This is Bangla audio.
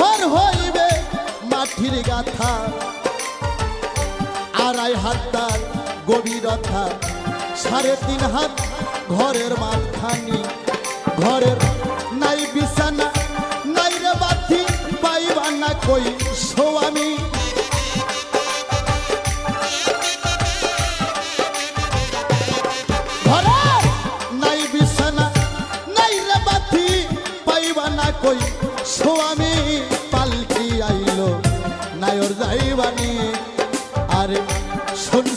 ঘর হইবে মাটির গাথা, আড়াই হাত তার গভীরতা, 3.5 হাত ঘরের মাঝখানি। ঘরের নাই বিছানা, নাই রে বাতি, পাইবা না কই স্বামী। ঘরের নাই বিছানা, নাই রে বাতি, পাইবা না কই স্বামী। পাল্টি আইলো নায়র যাইবানি, আরে শনি